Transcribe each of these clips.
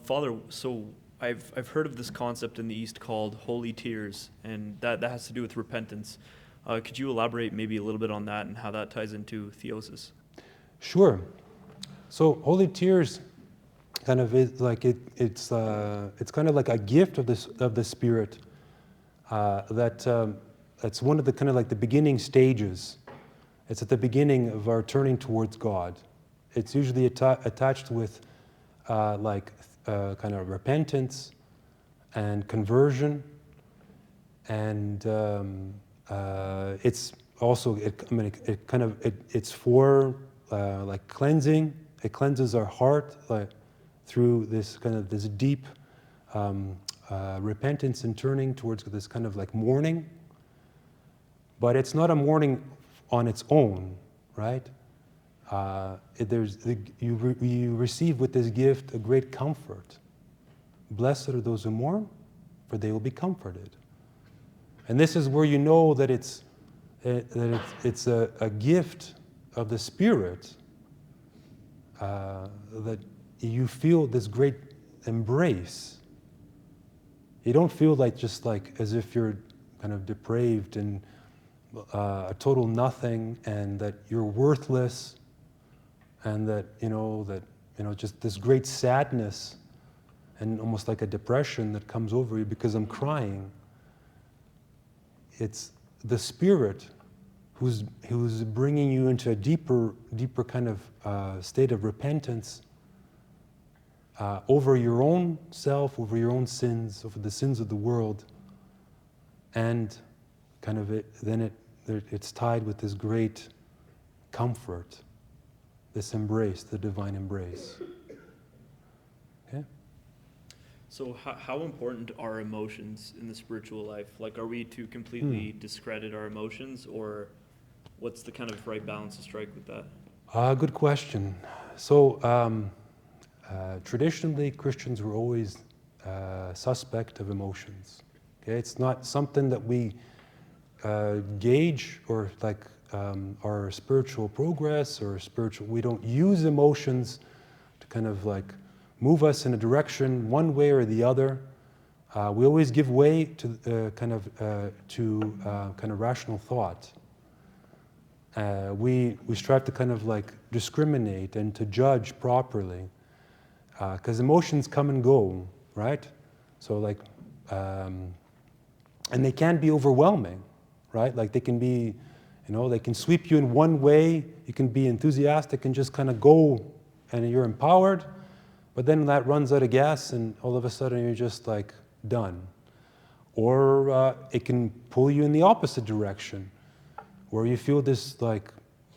Father, so I've heard of this concept in the East called holy tears, and that has to do with repentance. Could you elaborate maybe a little bit on that and how that ties into theosis? Sure. So holy tears kind of is like it's kind of like a gift of the Spirit that's one of the kind of like the beginning stages. It's at the beginning of our turning towards God. It's usually attached with kind of repentance and conversion, and it's also it's for like cleansing. It cleanses our heart through this deep repentance and turning towards this kind of like mourning. But it's not a mourning on its own, right? You receive with this gift a great comfort. Blessed are those who mourn, for they will be comforted. And this is where you know that it's a gift of the Spirit, that you feel this great embrace. You don't feel just like as if you're kind of depraved and a total nothing, and that you're worthless, and that just this great sadness and almost like a depression that comes over you because I'm crying. It's the Spirit who's bringing you into a deeper kind of state of repentance over your own self, over your own sins, over the sins of the world, and kind of it's tied with this great comfort, this embrace, the divine embrace. Okay? So how important are emotions in the spiritual life? Like, are we to completely discredit our emotions, or what's the kind of right balance to strike with that? Good question. So traditionally, Christians were always suspect of emotions. Okay? It's not something that we gauge or our spiritual progress or we don't use emotions to kind of like move us in a direction one way or the other. We always give way to kind of rational thought. We strive to kind of like discriminate and to judge properly, because emotions come and go, right? So and they can be overwhelming, right? Like they can be, they can sweep you in one way. You can be enthusiastic and just kind of go, and you're empowered. But then that runs out of gas, and all of a sudden you're just like done. Or it can pull you in the opposite direction, where you feel this like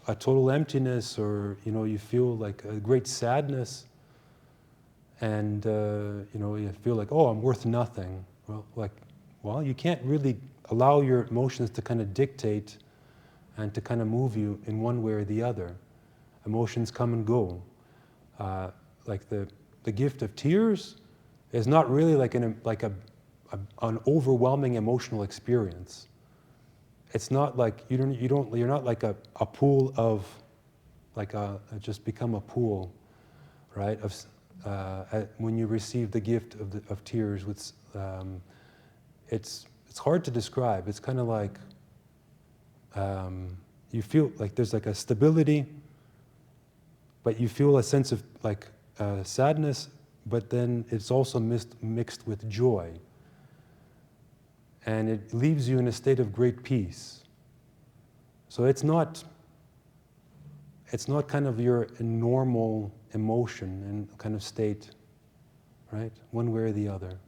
a total emptiness, or you feel like a great sadness, and you feel like, oh, I'm worth nothing. Well, you can't really allow your emotions to kind of dictate and to kind of move you in one way or the other. Emotions come and go. Like the gift of tears is not really like an overwhelming emotional experience. It's not like you're not like a pool of just become a pool, right? When you receive the gift of tears, it's hard to describe. It's kind of like you feel like there's like a stability, but you feel a sense of like sadness, but then it's also mixed with joy. And it leaves you in a state of great peace. So it's not kind of your normal emotion and kind of state, right? One way or the other.